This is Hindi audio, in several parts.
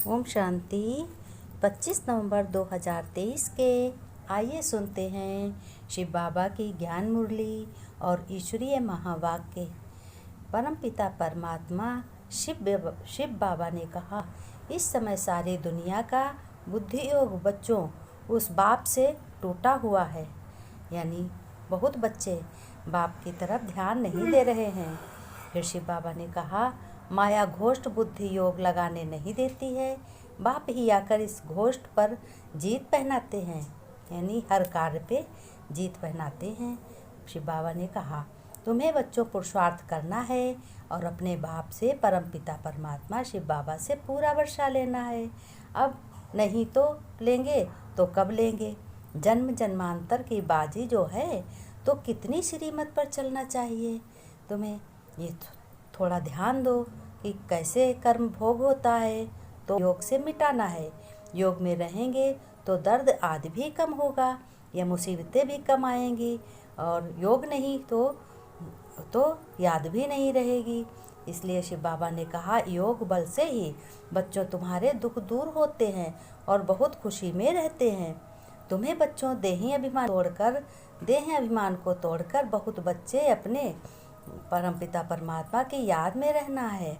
ओम शांति। 25 नवंबर 2023 के आइए सुनते हैं शिव बाबा की ज्ञान मुरली और ईश्वरीय महावाक्य। परमपिता परमात्मा शिव बाबा ने कहा, इस समय सारी दुनिया का बुद्धि योग बच्चों उस बाप से टूटा हुआ है। यानी बहुत बच्चे बाप की तरफ ध्यान नहीं दे रहे हैं। फिर शिव बाबा ने कहा, माया घोष्ट बुद्धि योग लगाने नहीं देती है। बाप ही आकर इस घोष्ट पर जीत पहनाते हैं, यानी हर कार्य पे जीत पहनाते हैं। शिव बाबा ने कहा, तुम्हें बच्चों पुरुषार्थ करना है और अपने बाप से परमपिता परमात्मा शिव बाबा से पूरा वर्षा लेना है। अब नहीं तो लेंगे तो कब लेंगे? जन्म जन्मांतर की बाजी जो है, तो कितनी श्रीमत पर चलना चाहिए तुम्हें। ये थोड़ा ध्यान दो कि कैसे कर्म भोग होता है, तो योग से मिटाना है। योग में रहेंगे तो दर्द आदि भी कम होगा, या मुसीबतें भी कम आएंगी, और योग नहीं तो याद भी नहीं रहेगी। इसलिए शिव बाबा ने कहा, योग बल से ही बच्चों तुम्हारे दुख दूर होते हैं और बहुत खुशी में रहते हैं। तुम्हें बच्चों देही अभिमान को तोड़कर बहुत बच्चे अपने परमपिता परमात्मा की याद में रहना है।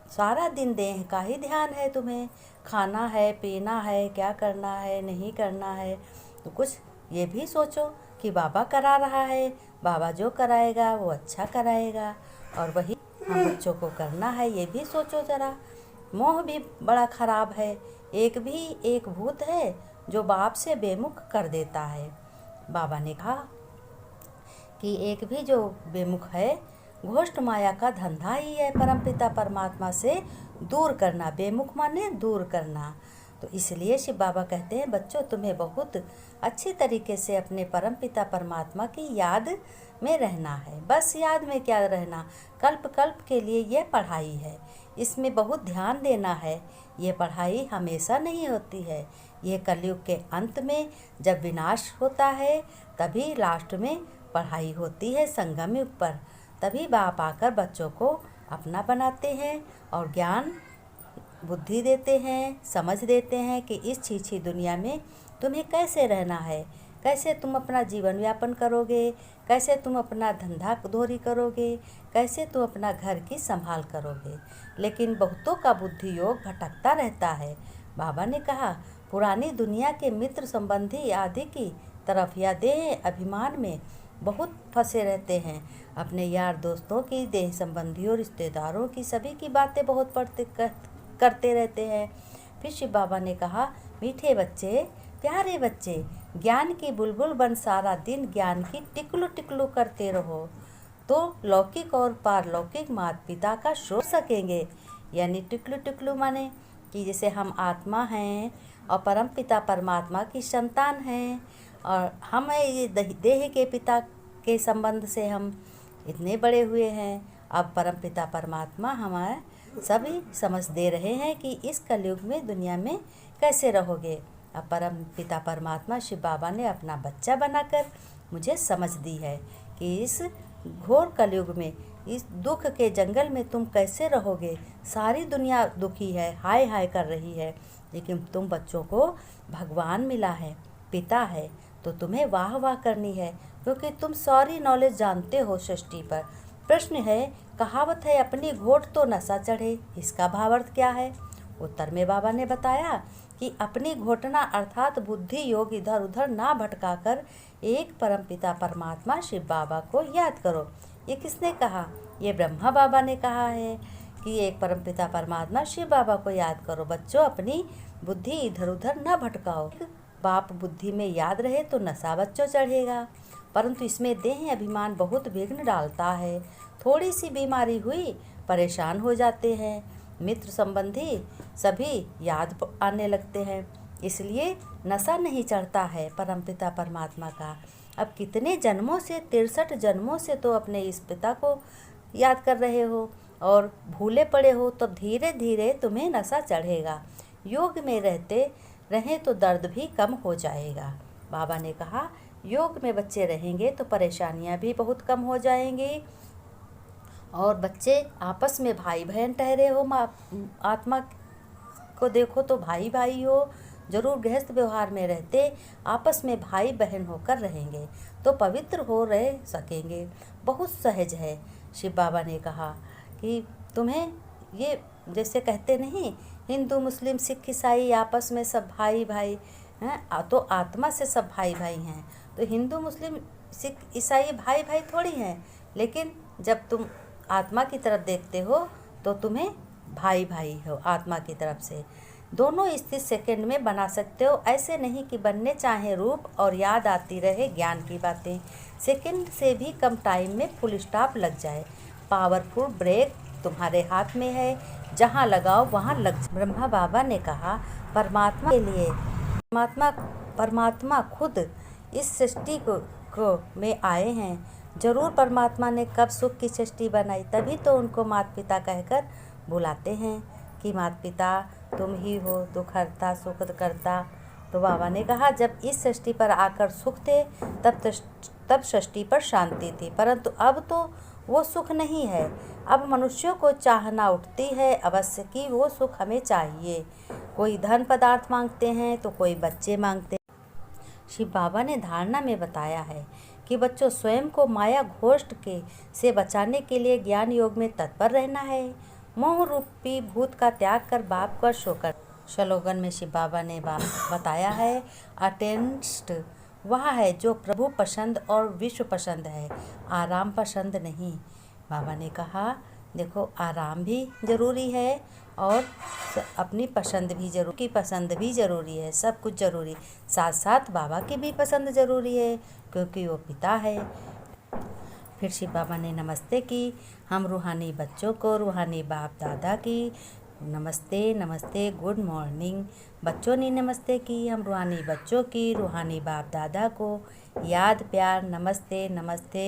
सारा दिन देह का ही ध्यान है तुम्हें, खाना है, पीना है, क्या करना है, नहीं करना है। तो कुछ ये भी सोचो कि बाबा करा रहा है, बाबा जो कराएगा वो अच्छा कराएगा, और वही हम बच्चों को करना है। ये भी सोचो जरा। मोह भी बड़ा खराब है। एक भूत है जो बाप से बेमुख कर देता है। बाबा ने कहा कि एक भी जो बेमुख है, घोष्ट माया का धंधा ही है परमपिता परमात्मा से दूर करना। बेमुख माने दूर करना। तो इसलिए शिव बाबा कहते हैं, बच्चों तुम्हें बहुत अच्छी तरीके से अपने परमपिता परमात्मा की याद में रहना है। बस याद में क्या रहना, कल्प कल्प के लिए ये पढ़ाई है, इसमें बहुत ध्यान देना है। ये पढ़ाई हमेशा नहीं होती है। ये कलयुग के अंत में जब विनाश होता है, तभी लास्ट में पढ़ाई होती है संगम युग पर। तभी बाप आकर बच्चों को अपना बनाते हैं और ज्ञान बुद्धि देते हैं, समझ देते हैं कि इस छीछी दुनिया में तुम्हें कैसे रहना है, कैसे तुम अपना जीवन यापन करोगे, कैसे तुम अपना धंधा धोरी करोगे, कैसे तुम अपना घर की संभाल करोगे। लेकिन बहुतों का बुद्धि योग भटकता रहता है। बाबा ने कहा, पुरानी दुनिया के मित्र संबंधी आदि की तरफ या देह अभिमान में बहुत फंसे रहते हैं। अपने यार दोस्तों की, देह संबंधियों, रिश्तेदारों की, सभी की बातें बहुत करते रहते हैं। फिर शिव बाबा ने कहा, मीठे बच्चे, प्यारे बच्चे, ज्ञान की बुलबुल बन सारा दिन ज्ञान की टिकलू टिकलू करते रहो, तो लौकिक और पारलौकिक माता पिता का शोर सकेंगे। यानी टिकलू टिकलू माने कि जैसे हम आत्मा हैं और परम पिता परमात्मा की संतान हैं, और हम ये देह के पिता के संबंध से हम इतने बड़े हुए हैं। अब परम पिता परमात्मा हमारे सभी समझ दे रहे हैं कि इस कलयुग में दुनिया में कैसे रहोगे। अब परम पिता परमात्मा शिव बाबा ने अपना बच्चा बनाकर मुझे समझ दी है कि इस घोर कलयुग में, इस दुख के जंगल में तुम कैसे रहोगे। सारी दुनिया दुखी है, हाय हाय कर रही है, लेकिन तुम बच्चों को भगवान मिला है, पिता है, तो तुम्हें वाह वाह करनी है, क्योंकि तुम सारी नॉलेज जानते हो सृष्टि पर। प्रश्न है, कहावत है, अपनी घोट तो नशा चढ़े, इसका भावार्थ क्या है? उत्तर में बाबा ने बताया कि अपनी घोटना अर्थात बुद्धि योग इधर उधर ना भटकाकर एक परमपिता परमात्मा शिव बाबा को याद करो। ये किसने कहा? ये ब्रह्मा बाबा ने कहा है कि एक परमपिता परमात्मा शिव बाबा को याद करो। बच्चों, अपनी बुद्धि इधर उधर ना भटकाओ। बाप बुद्धि में याद रहे तो नशा बच्चों चढ़ेगा, परंतु इसमें देह अभिमान बहुत विघ्न डालता है। थोड़ी सी बीमारी हुई, परेशान हो जाते हैं, मित्र संबंधी सभी याद आने लगते हैं। इसलिए नशा नहीं चढ़ता है परमपिता परमात्मा का। अब कितने जन्मों से, 63 जन्मों से तो अपने इस पिता को याद कर रहे हो और भूले पड़े हो, तो धीरे धीरे तुम्हें नशा चढ़ेगा। योग में रहते रहें तो दर्द भी कम हो जाएगा। बाबा ने कहा, योग में बच्चे रहेंगे तो परेशानियां भी बहुत कम हो जाएंगी, और बच्चे आपस में भाई बहन ठहरे हो आत्मा को देखो तो भाई भाई हो, जरूर गृहस्थ व्यवहार में रहते आपस में भाई बहन होकर रहेंगे तो पवित्र हो रह सकेंगे। बहुत सहज है। शिव बाबा ने कहा कि तुम्हें ये जैसे कहते नहीं, हिंदू मुस्लिम सिख ईसाई आपस में सब भाई भाई हैं, तो आत्मा से सब भाई भाई हैं। तो हिंदू मुस्लिम सिख ईसाई भाई भाई थोड़ी हैं, लेकिन जब तुम आत्मा की तरफ देखते हो तो तुम्हें भाई भाई हो आत्मा की तरफ से। दोनों स्थिति सेकंड में बना सकते हो, ऐसे नहीं कि बनने चाहे रूप और याद आती रहे ज्ञान की बातें। सेकंड से भी कम टाइम में फुल स्टॉप लग जाए। पावरफुल ब्रेक तुम्हारे हाथ में है, जहाँ लगाओ वहाँ लग जाए। ब्रह्मा बाबा ने कहा परमात्मा के लिए परमात्मा खुद इस सृष्टि को में आए हैं। जरूर परमात्मा ने कब सुख की सृष्टि बनाई, तभी तो उनको माता पिता कहकर बुलाते हैं कि माता पिता तुम ही हो दुख हरता सुख करता। तो बाबा ने कहा जब इस सृष्टि पर आकर सुख थे तब सृष्टि पर शांति थी, परंतु अब तो वो सुख नहीं है। अब मनुष्यों को चाहना उठती है अवश्य कि वो सुख हमें चाहिए। कोई धन पदार्थ मांगते हैं तो कोई बच्चे मांगते हैं। शिव बाबा ने धारणा में बताया है कि बच्चों स्वयं को माया घोष्ट के से बचाने के लिए ज्ञान योग में तत्पर रहना है। मोह रूपी भूत का त्याग कर बाप का शोकर। श्लोगन में शिव बाबा ने बताया है अटेंस्ट वह है जो प्रभु पसंद और विश्व पसंद है, आराम पसंद नहीं। बाबा ने कहा देखो आराम भी ज़रूरी है और अपनी पसंद भी पसंद भी ज़रूरी है, सब कुछ ज़रूरी, साथ साथ बाबा की भी पसंद ज़रूरी है क्योंकि वो पिता है। फिर शिव बाबा ने नमस्ते की। हम रूहानी बच्चों को रूहानी बाप दादा की नमस्ते नमस्ते गुड मॉर्निंग। बच्चों ने नमस्ते की, हम रूहानी बच्चों की रूहानी बाप दादा को याद प्यार नमस्ते नमस्ते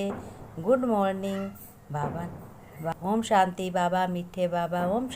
गुड मॉर्निंग। बाबा ओम शांति बाबा मीठे बाबा ओम